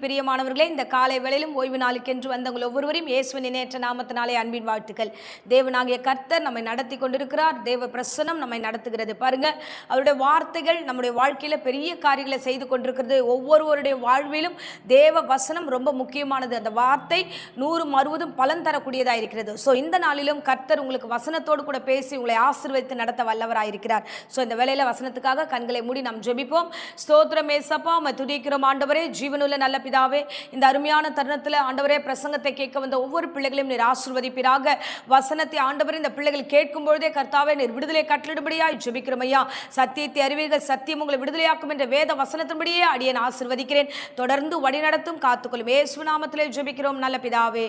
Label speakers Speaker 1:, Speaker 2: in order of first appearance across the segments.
Speaker 1: பிரியமானவர்களே, இந்த காலை வேளையிலும் ஓய்வு நாளுக்கென்று வந்த உங்கள் ஒவ்வொருவரையும் இயேசுவின் நேற்ற நாமத்தினாலே அன்பின் வாழ்த்துக்கள். தேவனாகிய கர்த்தர் நம்மை நடத்தி கொண்டிருக்கிறார். தேவ பிரசன்னம் நம்மை நடத்துகிறது. பாருங்க, அவருடைய வார்த்தைகள் நம்முடைய வாழ்க்கையில பெரிய காரியங்களை செய்து கொண்டிருக்கிறது. ஒவ்வொருவருடைய வாழ்விலும் தேவ வசனம் ரொம்ப முக்கியமானது. அந்த வார்த்தை 100 60 பலன் தரக்கூடியதாக இருக்கிறது. ஸோ இந்த நாளிலும் கர்த்தர் உங்களுக்கு வசனத்தோடு கூட பேசி உங்களை ஆசீர்வதித்து நடத்த வல்லவராயிருக்கிறார். ஸோ இந்த வேளையில வசனத்துக்காக கண்களை மூடி நாம் ஜெபிப்போம். ஸ்தோத்திரம் ஏசப்பா, உம்மை துதிக்கிறோம் ஆண்டவரே. ஜீவனுள்ள நல்ல பிதாவே, இந்த அருமையான தருணத்தில் ஆண்டவரே பிரசங்கத்தை கேட்க வந்த ஒவ்வொரு பிள்ளைகளையும் நீர் ஆசீர்வதிப்பீராக. வசனத்தை ஆண்டவரே இந்த பிள்ளைகள் கேட்கும் பொழுதே கர்த்தாவே நீர் விடுதலை கட்டளிடும்படியாய் ஜெபிக்கிறோம் ஐயா. சத்தியத்தை அறிவீர்கள், சத்தியம் உங்களை விடுதலையாக்கும் என்ற வேத வசனத்தின்படியே அடியேன் ஆசீர்வதிக்கிறேன். தொடர்ந்து வழிநடத்தும் காத்துக்கொள்ளும் இயேசு நாமத்திலே ஜெபிக்கிறோம் நல்ல பிதாவே.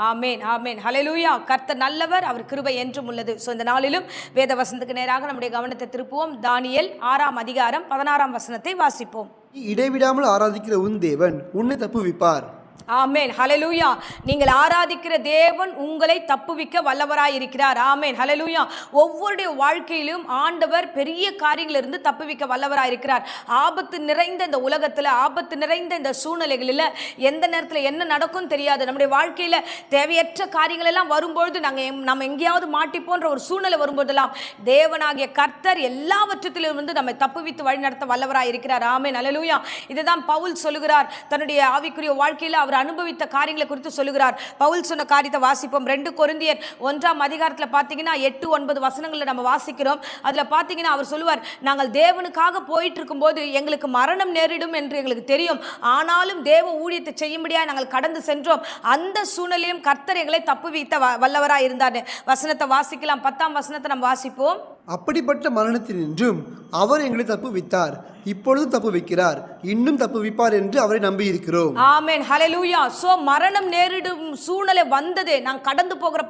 Speaker 1: ஆமேன் ஆமேன். ஹல்லேலூயா. கர்த்தர் நல்லவர், அவர் கிருபை என்றும் உள்ளது. ஸோ இந்த நாளிலும் வேத வசனத்துக்கு நேராக நம்முடைய கவனத்தை திருப்புவோம். தானியேல் 6ஆம் அதிகாரம் 16ஆம் வசனத்தை வாசிப்போம்.
Speaker 2: இடைவிடாமல் ஆராதிக்கிற உன் தேவன் உன்னை தப்புவிப்பார்.
Speaker 1: ஆமேன். ஹல்லேலூயா. நீங்கள் ஆராதிக்கிற தேவன் உங்களை தப்புவிக்க வல்லவராய் இருக்கிறார். ஆமேன். ஹல்லேலூயா. ஒவ்வொருடைய வாழ்க்கையிலும் ஆண்டவர் பெரிய காரியங்களிலிருந்து தப்புவிக்க வல்லவராய் இருக்கிறார். ஆபத்து நிறைந்த இந்த உலகத்தில், ஆபத்து நிறைந்த இந்த சூழ்நிலைகளில் எந்த நேரத்தில் என்ன நடக்கும் தெரியாது. நம்முடைய வாழ்க்கையில் தேவையற்ற காரியங்கள் எல்லாம் வரும்பொழுது நம்ம எங்கேயாவது மாட்டிப்போன்ற ஒரு சூழ்நிலை வரும்போதெல்லாம் தேவனாகிய கர்த்தர் எல்லாவற்றத்திலும் வந்து நம்மை தப்புவித்து வழிநடத்த வல்லவராய் இருக்கிறார். ஆமேன். ஹல்லேலூயா. இதுதான் பவுல் சொல்லுகிறார். தன்னுடைய ஆவிக்குரிய வாழ்க்கையில் அவர் அனுபவித்த காரியங்களை குறித்து சொல்லுகிறார். பவுல் சொன்ன காரியத்தை வாசிப்போம். 2 கொரிந்தியர் 1ஆம் அதிகாரத்தில் பார்த்தீங்கன்னா 8 9 வசனங்களை நம்ம வாசிக்கிறோம். அதில் பார்த்தீங்கன்னா அவர் சொல்லுவார், நாங்கள் தேவனுக்காக போயிட்டு இருக்கும்போது எங்களுக்கு மரணம் நேரிடும் என்று எங்களுக்கு தெரியும். ஆனாலும் தேவ ஊழியத்தை செய்யும்படியாக நாங்கள் கடந்து சென்றோம். அந்த சூழ்நிலையும் கர்த்தர் எங்களை தப்புவித்த வல்லவராக இருந்தார். வசனத்தை வாசிக்கலாம். 10ஆம் வசனத்தை நம்ம வாசிப்போம்.
Speaker 2: அப்படிப்பட்ட மரணத்தினின்றும் அவர் எங்களை தப்புவித்தார், இப்பொழுது தப்புவிக்கிறார், இன்னும் தப்புவிப்பார் என்று அவரை நம்பி இருக்கிறோம்.
Speaker 1: ஆமென். ஹல்லேலூயா. சோ மரணம் நேரிடும் சூழ்நிலை வந்தது. நான் கடந்து போகிற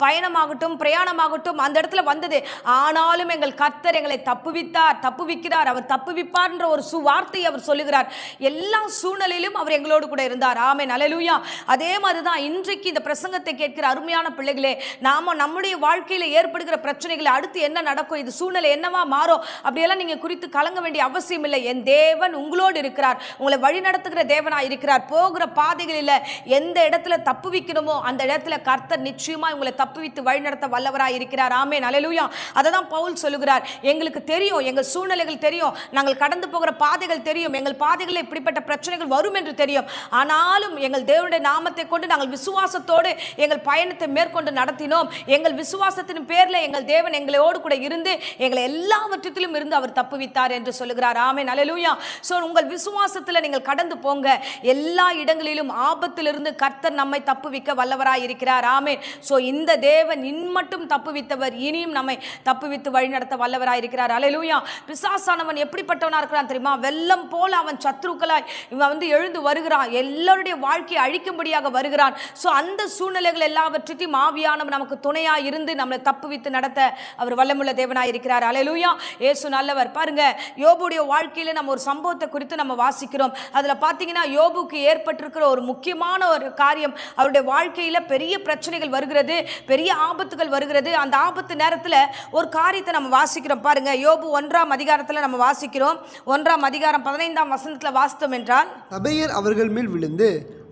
Speaker 1: பயணமாகட்டும் பிரயாணமாகட்டும் அந்த இடத்துல வந்தது. ஆனாலும் எங்கள் கர்த்தர் எங்களை தப்புவித்தார், தப்புவிக்கிறார், அவர் தப்புவிப்பார்ன்ற ஒரு வார்த்தையை அவர் சொல்லுகிறார். எல்லா சூழ்நிலையிலும் அவர் எங்களோடு கூட இருந்தார். ஆமென். ஹல்லேலூயா. அதே மாதிரி தான் இன்றைக்கு இந்த பிரசங்கத்தை கேட்கிற அருமையான பிள்ளைகளே, நாம நம்முடைய வாழ்க்கையில ஏற்படுகிற பிரச்சனைகளை அடுத்து என்ன நடக்கும், இது சூழ்நிலை என்னவா மாறும் அப்படியெல்லாம் நீங்க குறித்து கலங்க வேண்டிய அவசியம் இல்லை. என் தேவன் உங்களோடு இருக்கிறார், உங்களை வழி நடத்துகிற தேவனாய் இருக்கிறார். போகிற பாதைகளில் எந்த இடத்துல தப்புவிக்கணுமோ அந்த இடத்துல கர்த்தர் நிச்சயமா உங்களை தப்புவித்து வழி நடத்த வல்லவராய் இருக்கிறார். ஆமென். ஹல்லேலூயா. அதை தான் பவுல் சொல்லுகிறார். எங்களுக்கு தெரியும், எங்கள் சூழ்நிலைகள் தெரியும், நாங்கள் கடந்து போகிற பாதைகள் தெரியும், எங்கள் பாதைகளில் இப்படிப்பட்ட பிரச்சனைகள் வரும் என்று தெரியும். ஆனாலும் எங்கள் தேவனுடைய நாமத்தை கொண்டு நாங்கள் விசுவாசத்தோடு எங்கள் பயணத்தை மேற்கொண்டு நடத்தினோம். எங்கள் விசுவாசத்தின் பேரில் எங்கள் தேவன் எங்களோடு கூட இருந்து எங்களை எல்லாவற்றிலும் இருந்து அவர் தப்புவித்தார் என்று சொல்லுகிறார். ஆமென். ஹல்லேலூயா. சோ உங்கள் விசுவாசத்தில் நீங்கள் கடந்து போங்க. எல்லா இடங்களிலும் ஆபத்திலிருந்து கர்த்தர் நம்மை தப்புவிக்க வல்லவராய் இருக்கிறார். ஆமென். சோ இந்த தேவன் இன்மட்டும் தப்புவித்தவர், இனியும் நம்மை தப்புவித்து வழிநடத்த வல்லவராய் இருக்கிறார். ஹல்லேலூயா. பிசாசானவன் எப்படிப்பட்டவனா இருக்கிறான் தெரியுமா? வெள்ளம் போல அவன் சத்துருக்களாய் இவன் வந்து எழுந்து வருகிறான். எல்லாருடைய வாழ்க்கையை அழிக்கும்படியாக வருகிறான். சோ அந்த சூழ்நிலைகள் எல்லாவற்றையும் ஆவியானவர் நமக்கு துணையாய் இருந்து நம்மளை தப்புவித்து நடத்த அவர் வல்லமுள்ள தேவனாய் இருக்கிறார். ஹல்லேலூயா. இயேசு நல்லவர். பாருங்க, யோபுடைய வாழ்க்கையில நம்ம ஒரு சம்பவத்தை குறித்து நம்ம வாசிக்கிறோம். அதுல பாத்தீங்கன்னா யோபுக்கு ஏற்பட்டிருக்கிற ஒரு முக்கியமான ஒரு காரியம், அவருடைய வாழ்க்கையில பெரிய பிரச்சனைகள் வருகிறது, பெரிய ஆபத்துகள் வருகிறது. அந்த ஆபத்து நேரத்துல ஒரு காரியத்தை நம்ம வாசிக்கிறோம். பாருங்க, யோபு 1ஆம் அதிகாரத்துல நம்ம வாசிக்கிறோம். 1ஆம் அதிகாரம் 15ஆம் வசனத்துல வாசித்தோம் என்றால்,
Speaker 2: சபையர் அவர்கள் மேல் விழுந்து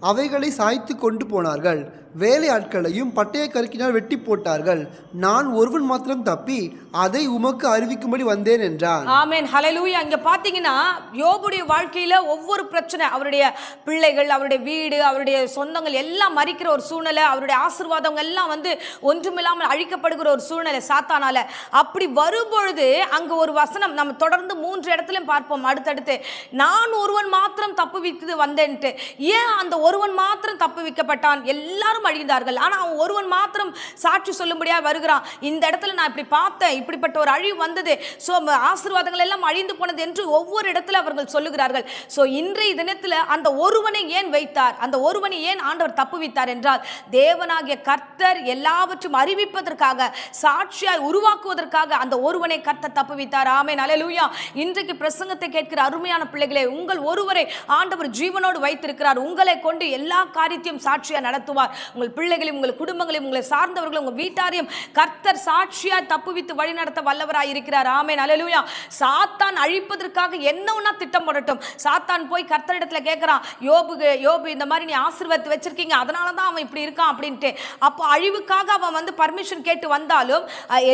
Speaker 2: அவைகளை சாய்த்து கொண்டு போனார்கள், வேலை ஆட்களையும் பட்டய கருக்கினால் வெட்டி போட்டார்கள், நான் ஒருவன் மாத்திரம் தப்பி அதை உமக்கு அறிவிக்கும்படி வந்தேன் என்றான்.
Speaker 1: ஆமென். ஹல்லேலூயா. இங்க பாத்தீங்கன்னா யோபுடைய வாழ்க்கையில ஒவ்வொரு பிரச்சனை, அவருடைய பிள்ளைகள், அவருடைய வீடு, அவருடைய சொந்தங்கள் எல்லாம் மறிக்கிற ஒரு சூழ்நிலை, அவருடைய ஆசீர்வாதங்கள் எல்லாம் வந்து ஒன்றுமில்லாமல் அழிக்கப்படுகிற ஒரு சூழ்நிலை சாத்தானால. அப்படி வரும்பொழுது அங்க ஒரு வசனம் நம்ம தொடர்ந்து 3 இடத்துலயும் பார்ப்போம் அடுத்தடுத்து. நான் ஒருவன் மாத்திரம் தப்புவித்து வந்தேன்ட்டு. ஏன் அந்த ஒருவன் மாத்திரம் தப்புவிக்கப்பட்டான்? எல்லாரும் அழிந்தார்கள், ஆனா அவன் ஒருவன் மாத்திரம் சாட்சி சொல்லும்படியா வருகிறான். இந்த இடத்துல நான் இப்படி பார்த்தேன், இப்படிப்பட்ட ஒரு அழிவு வந்தது, சோ ஆசீர்வாதங்கள் எல்லாம் அழிந்து போனது என்று ஒவ்வொரு இடத்துல அவர்கள் சொல்லுகிறார்கள். சோ இன்றைய தினத்துல அந்த ஒருவனை ஏன் வைத்தார், அந்த ஒருவனை ஏன் ஆண்டவர் தப்புவித்தார் என்றால், தேவனாகிய கர்த்தர் எல்லாவற்றும் அறிவிப்பதற்காக, சாட்சியாய் உருவாக்குவதற்காக அந்த ஒருவனை கர்த்தர் தப்புவித்தார். ஆமென். ஹல்லேலூயா. இன்றைக்கு பிரசங்கத்தை கேட்கிற அருமையான பிள்ளைகளே, உங்கள் ஒருவரை ஆண்டவர் ஜீவனோடு வைத்திருக்கிறார். உங்களை கொண்டு எல்லா காரியத்தையும் சாட்சியா நடத்துவார். உங்கள் பிள்ளைகளையும் உங்கள் குடும்பங்களையும் உங்களை சார்ந்தவர்களும் உங்கள் வீட்டாரையும் கர்த்தர் சாட்சியாய் தப்புவித்து வழிநடத்த வல்லவராய் இருக்கிறார். ஆமென், அல்லேலூயா. சாத்தான் அழிப்பதற்காக என்ன ஒண்ணா திட்டம் போடட்டும். சாத்தான் போய் கர்த்தரிடத்துல கேட்கிறான், யோபு இந்த மாதிரி நீ ஆசீர்வாதத்தை வச்சிருக்கீங்க, அதனால தான் அவன் இப்படி இருக்கான் அப்படின்ட்டு. அப்போ அழிவுக்காக அவன் வந்து பர்மிஷன் கேட்டு வந்தாலும்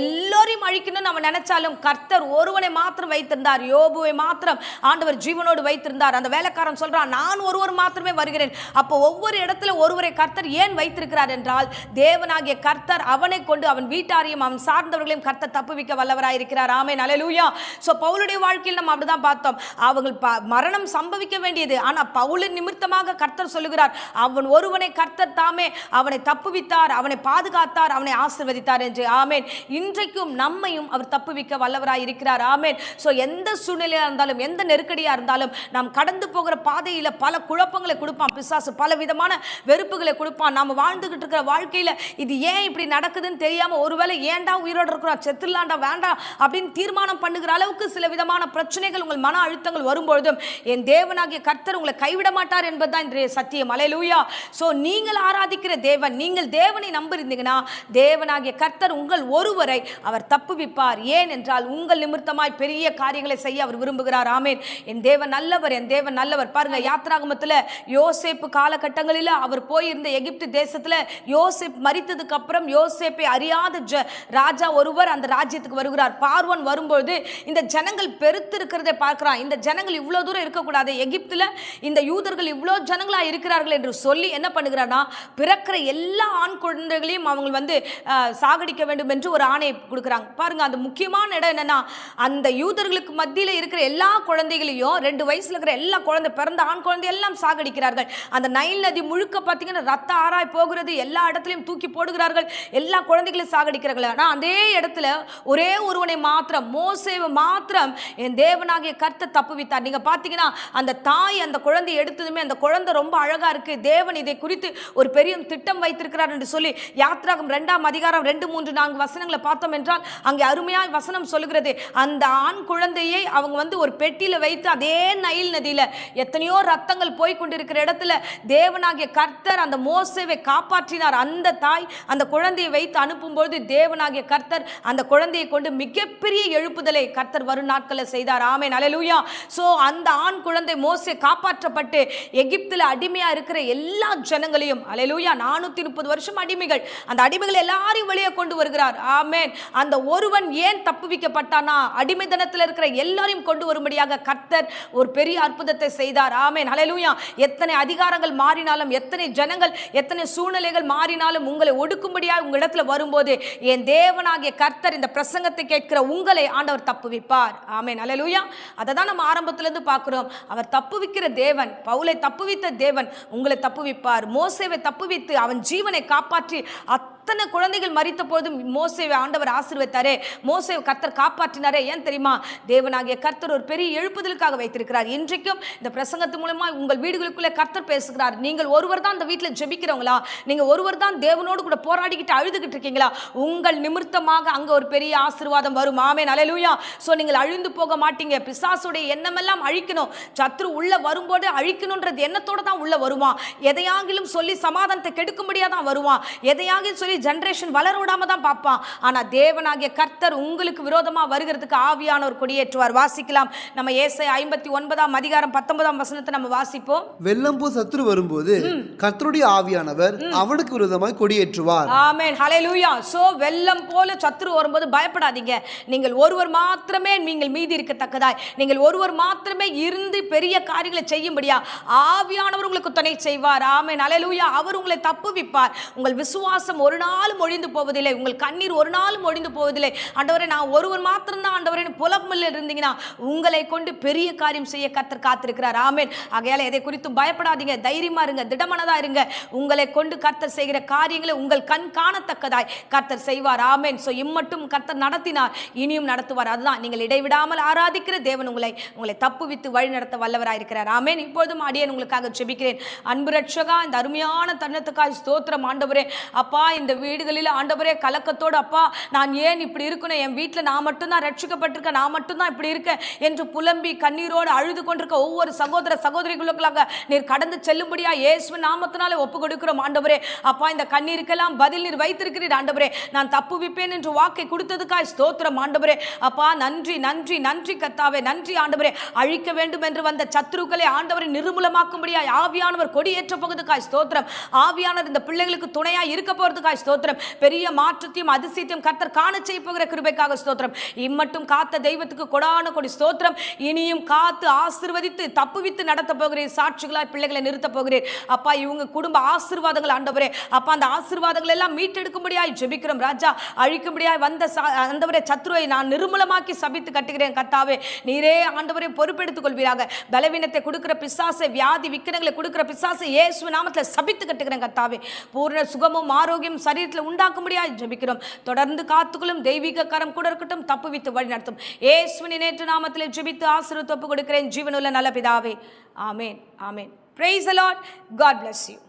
Speaker 1: எல்லோரையும் அழிக்கணும்னு அவன் நினைச்சாலும் கர்த்தர் ஒருவனை மாத்திரம் வைத்திருந்தார். யோபுவை மாத்திரம் ஆண்டவர் ஜீவனோடு வைத்திருந்தார். அந்த வேலைக்காரன் சொல்றான், நான் ஒருவர் மாத்திரமே வருகிறேன். அப்போ ஒவ்வொரு இடத்துல ஒருவரை கர்த்தர் ஏன் வைத்திருக்கிறார் என்றால், தேவனாகிய கர்த்தர் அவனை கொண்டு அவன் வீட்டாரையும் அவன் சார்ந்தவர்களையும் கர்த்தர் தப்புவிக்க வல்லவராய் இருக்கிறார். ஆமென், அல்லேலூயா. சோ பவுலுடைய வாழ்க்கையில் நம்ம அப்படிதான் பார்த்தோம். அவர்கள் மரணம் சம்பவிக்க வேண்டியது, ஆனா பவுலின் நிமித்தமாக கர்த்தர் சொல்லுகிறார், அவன் ஒருவனை கர்த்தர் தாமே அவனை தப்புவித்தார், அவனை பாதுகாத்தார், அவனை ஆசீர்வதித்தார் என்று. ஆமென். இன்றைக்கும் நம்மையும் அவர் தப்புவிக்க வல்லவராய் இருக்கிறார். ஆமென். சோ எந்த சூழ்நிலையா இருந்தாலும், எந்த நெருக்கடியா இருந்தாலும், நாம் கடந்து போகிற பாதையில பல குழப்பங்களை கொடுப்பான் பிசாசு, பல விதமான வெறுப்புகளை கொடுப்பான். நாம வாழ்ந்துகிட்டு இருக்கிற வாழ்க்கையில இது ஏன் இப்படி நடக்குதுன்னு தெரியாம, ஒருவேளை ஏன்டா உயிரோடு இருக்கிறோம், செத்துலாண்டா வேண்டாம் அப்படின்னு தீர்மானம் பண்ணுகிற அளவுக்கு சில விதமான பிரச்சனைகள் உங்கள் மன அழுத்தங்கள் வரும்பொழுதும் என் தேவனாகிய கர்த்தர் உங்களை கைவிட மாட்டார் என்பதுதான் இன்றைய சத்தியம். அல்லேலூயா. சோ நீங்கள் ஆராதிக்கிற தேவன், நீங்கள் தேவனை நம்பியிருந்தீங்கன்னா தேவனாகிய கர்த்தர் உங்கள் ஒருவரை அவர் தப்புவிப்பார். ஏன் என்றால் உங்கள் நிமித்தமாய் பெரிய காரியங்களை செய்ய அவர் விரும்புகிறார். ஆமென். என் தேவன் நல்லவர், என் தேவன் நல்லவர். பாருங்க, யாத்ராகமத்தில் யோசேப்பு காலகட்டங்களில் அவர் போயிருந்த எகிப்து தேசத்தில் யோசேப் மரித்ததுக்கு அப்புறம் யோசேப்பை அறியாத ராஜா ஒருவர் அந்த ராஜ்யத்துக்கு வருகிறார். பார்வோன் வரும்போது இந்த ஜனங்கள் பெருத்து இருக்கிறதை பார்க்கிறான். இந்த ஜனங்கள் இவ்வளவு தூரம் இருக்கக்கூடாது, எகிப்துல இந்த யூதர்கள் இவ்வளோ ஜனங்களா இருக்கிறார்கள் என்று சொல்லி என்ன பண்ணுகிறானா, பிறக்கிற எல்லா ஆண் குழந்தைகளையும் அவங்க வந்து சாகடிக்க வேண்டும் என்று ஒரு ஆணையை கொடுக்குறாங்க. பாருங்க, அந்த முக்கியமான இடம் என்னன்னா, அந்த யூதர்களுக்கு மத்தியில் இருக்கிற எல்லா குழந்தைகளையும் 2 வயசுல இருக்கிற எல்லா குழந்தை, பிறந்த ஆண் குழந்தை எல்லாம் சாகடிக்கிறார்கள். அந்த நைல் நதி முழுக்க பார்த்தீங்கன்னா ரத்த ஆராய் போகிறது, எல்லா இடத்துலையும் தூக்கி போடுகிறார்கள், எல்லா குழந்தைகளையும் சாகடிக்கிறார்கள். ஆனால் அதே இடத்துல ஒரே ஒருவனை மாத்திரம், மோசேவை மாத்திரம் என் தேவனாகிய கர்த்தர் தப்புவித்தார். நீங்க பார்த்தீங்கன்னா அந்த தாய் அந்த குழந்தையை எடுத்ததுமே அந்த குழந்தை ரொம்ப அழகா இருக்கு, தேவன் இதை குறித்து ஒரு பெரிய திட்டம் வைத்திருக்கிறார் என்று சொல்லி யாத்ராகம் 2ஆம் அதிகாரம் 2, 3, 4 வசனங்களை பார்த்தோம் என்றால் அங்கே அருமையாய் வசனம் சொல்லுகிறது. அந்த ஆண் குழந்தையை அவங்க வந்து ஒரு பெட்டியில வைத்து அதே நைல் நதியில எத்தனையோ ரத்தங்கள் போய் கொண்டிருக்கிற இடத்துல தேவனாகிய கர்த்தர் அந்த மோசேவை காப்பாற்றினார். அந்த தாய் அந்த குழந்தையை வைத்து அனுப்பும்போது தேவனாகிய கர்த்தர் அந்த குழந்தையை கொண்டு மிகப்பெரிய எழுப்புதலை கர்த்தர் வரும் நாட்களில் செய்தார். ஆமென், அல்லேலூயா. சோ அந்த ஆண் குழந்தை மோசே காப்பாற்றப்பட்டு எகிப்தில் அடிமையா இருக்கிற எல்லா ஜனங்களையும், அல்லேலூயா, 430 வருஷம் அடிமைகள், அந்த அடிமைகள் எல்லாரையும் வெளியே கொண்டு வருகிறார். ஆமென். அந்த ஒருவன் ஏன் தப்புவிக்கப்பட்டானா, அடிமைத்தனத்தில் இருக்கிற எல்லாரையும் கொண்டு வரும்படியாக கர்த்தர் ஒரு பெரிய அற்புதத்தை செய்தார். ஆமென், அல்லேலூயா. எத்தனை அதிகாரங்கள் மாறினாலும், எத்தனை ஜனங்கள், எத்தனை சூழ்நிலைகள் மாறினாலும் உங்களை ஒடுக்கும்படியாக உங்க இடத்துல வரும்போது என் தேவனாகிய கர்த்தர் இந்த பிரசங்கத்தை கேட்கிற உங்களை ஆண்டவர் தப்புவிப்பார். ஆமென், அல்லேலூயா. அதை தான் நம்ம ஆரம்பத்திலிருந்து பார்க்கிறோம். அவர் தப்புவிக்கிற தேவன், பவுலை தப்புவித்த தேவன் உங்களை தப்புவிப்பார். மோசேவை தப்புவித்து அவன் ஜீவனை காப்பாற்றி அத்தனை குழந்தைகள் மரித்த போது மோசேவை ஆண்டவர் ஆசீர்வதித்தாரே, மோசேவை கர்த்தர் காப்பாற்றினாரே. ஏன் தெரியுமா? தேவனாகிய கர்த்தர் ஒரு பெரிய எழுப்புதலுக்காக வைத்திருக்கிறார். இன்றைக்கும் இந்த பிரசங்கத்து மூலமா உங்கள் வீடுகளுக்குள்ளே கர்த்தர் பேசுகிறார். நீங்கள் ஒருவர் தான் அந்த வீட்டில் ஜெபிக்கிறவங்களா, நீங்க ஒருவர் தான் தேவனோடு கூட போராடிக்கிட்டு அழுதுகிட்டு இருக்கீங்களா, உங்கள் நிமித்தமாக அங்க ஒரு பெரிய ஆசீர்வாதம் வரும். ஆமென், அல்லேலூயா. சோ நீங்கள் அழிந்து போக மாட்டீங்க. பிசாசுடைய எண்ணமெல்லாம் அழிக்கணும், சத்ரு உள்ள வரும்போது அழிக்கணும்ன்றது எண்ணத்தோட தான் உள்ள வருவான். எதையாகிலும் சொல்லி சமாதானத்தை கெடுக்கும்படியா தான் வருவான். எதையாகிலும் சொல்லி ஜெனரேஷன் வளர விடாம தான் பார்ப்பான். ஆனா தேவனாகிய கர்த்தர் உங்களுக்கு விரோதமா வருகிறதுக்கு ஆவியானவர் கொடியேற்றுவார். வாசிக்கலாம், நம்ம ஏசாயா 59ஆம் அதிகாரம் 19ஆம் வசனத்தை நம்ம வாசிப்போம்.
Speaker 2: வெள்ளம் போல் சத்துரு வரும்போது கர்த்தருடைய ஆவியானவர் அவனுக்கு விரோதமாய் கொடியேற்றுவார்.
Speaker 1: ஆமென், ஹல்லேலூயா. சோ வெள்ளம் போல சத்துரு வரும்போது பயப்படாதீங்க. நீங்கள் ஒருவர் மாத்திரமே நீங்கள் மீதி இருக்கத்தக்கதாய், நீங்கள் ஒருவர் மாத்திரமே இருந்து பெரிய காரியங்களை செய்யும்படியா ஆவியானவர் உங்களுக்கு துணை செய்வார். ஆமென், ஹல்லேலூயா. அவர் உங்களை தப்புவிப்பார். உங்கள் விசுவாசம் ஒரு நாளும் ஒழிந்து போவதில்லை, உங்கள் கண்ணீர் ஒரு நாளும் ஒழிந்து போவதில்லை. ஆண்டவரே, நான் ஒருவர் மாத்திரம் தான் ஆண்டவரே புலம்பல் இருந்தீங்கன்னா உங்களை கொண்டு பெரிய காரியம் செய்ய கர்த்தர் காத்திருக்கிறார். ஆமென். ஆகையால எதை குறித்தும் பயப்படாதீங்க, தைரியமா இருங்க, திடமனதா இருங்க. உங்களை கொண்டு கர்த்தர் செய்கிற காரியங்களை உங்கள் கண் காணத்தக்கதாய் கர்த்தர் செய்வார். ஆமென். சோ இம்மட்டும் கர்த்தர் நடத்தினார், இனியும் நடத்துவார். அதுதான் நீங்கள் இடைவிடாமல் ஆராதிக்கிற தேவன் உங்களை தப்புவித்து வழி நடத்த வல்லவராயிருக்கிறார். ஆமென். இப்பொழுதும் அடியேன் உங்களுக்காக ஜெபிக்கிறேன். அன்பு ரட்சகா, இந்த அருமையான தருணத்துக்காய் ஸ்தோத்திரம் ஆண்டவரே. அப்பா, இந்த வீடுகளில் ஆண்டவரே கலக்கத்தோடு அப்பா நான் ஏன் இப்படி இருக்கணும், என் வீட்டில் நான் மட்டும்தான் ரட்சிக்கப்பட்டிருக்கேன், நான் மட்டும்தான் இப்படி இருக்கேன் என்று புலம்பி கண்ணீரோடு அழுது கொண்டிருக்க ஒவ்வொரு சகோதர சகோதரிகளுக்காக நீர் கடந்து செல்லும்படியா இயேசு நாமத்தினாலே ஒப்பு கொடுக்கிறோம் ஆண்டவரே. அப்பா இந்த கண்ணீருக்கெல்லாம் பதில் நீர் வைத்திருக்கிறீர் ஆண்டவரே. நான் தப்புவிப்பேன் என்று வாக்கை கொடுத்ததுக்காய் ஸ்தோத்திரம் ஆண்டவரே. அப்பா நன்றி நன்றி நன்றி கர்த்தாவே, நன்றி ஆண்டவரே. அழிக்க வேண்டும் என்று வந்த சத்துருக்களை ஆண்டவரை நிர்மூலமாக்கும்படியா ஆவியானவர் கொடியேற்ற போகிறதுக்காய் ஸ்தோத்திரம். ஆவியானவர் இந்த பிள்ளைகளுக்கு துணையா இருக்க போறதுக்காய் ஸ்தோத்திரம். பெரிய மாற்றத்தையும் அதிசயத்தையும் கர்த்தர் காண செய்ய போகிற கிருபைக்காக ஸ்தோத்திரம். இம்மட்டும் காத்த தெய்வத்துக்கு கொடான கொடி ஸ்தோத்திரம். இனியும் காத்து ஆசீர்வதித்து தப்புவித்து நடத்த போகிறீர். சாட்சிகளாய் பிள்ளைகளை நிறுத்த போகிறீர் அப்பா. இவங்க குடும்ப ஆசீர்வாதங்கள் ஆண்டவரே அப்பா, அந்த ஆசீர்வாதங்கள் எல்லாம் மீட்டெடுக்கும்படியாய் ஜெபிக்கிறோம் ராஜா. அழிக்கும்படியாய் வந்த ஆண்டவரே சத்துருவை நான் நிர்மூலமாக்கி சபித்து கட்டுகிறேன் கர்த்தாவே. நீரே ஆண்டவரை பொறுப்பெடுத்துக் கொள்வீராக. பலவீனத்தை கொடுக்கிற பிசாசை, வியாதி விக்கிரங்களை கொடுக்கிற பிசாசை இயேசு நாமத்தில் சபித்து கட்டுகிறேன் கர்த்தாவே. பூர்ண சுகமும் ஆரோக்கியம் சரீரத்தில் உண்டாக்கும்படியாய் ஜெபிக்கிறோம். தொடர்ந்து காத்துக்களும் தெய்வீக கரம் கூட இருக்கட்டும். தப்புவித்து வழி நடத்தும் இயேசுவின் நேற்று நாமத்தில் ஜெபித்து ஆசீர்வாதம் ஒப்பு கொடுக்கிறேன் ஜீவனுள்ள நல்ல பிதாவே. ஆமென் ஆமென். Praise the Lord. God bless you.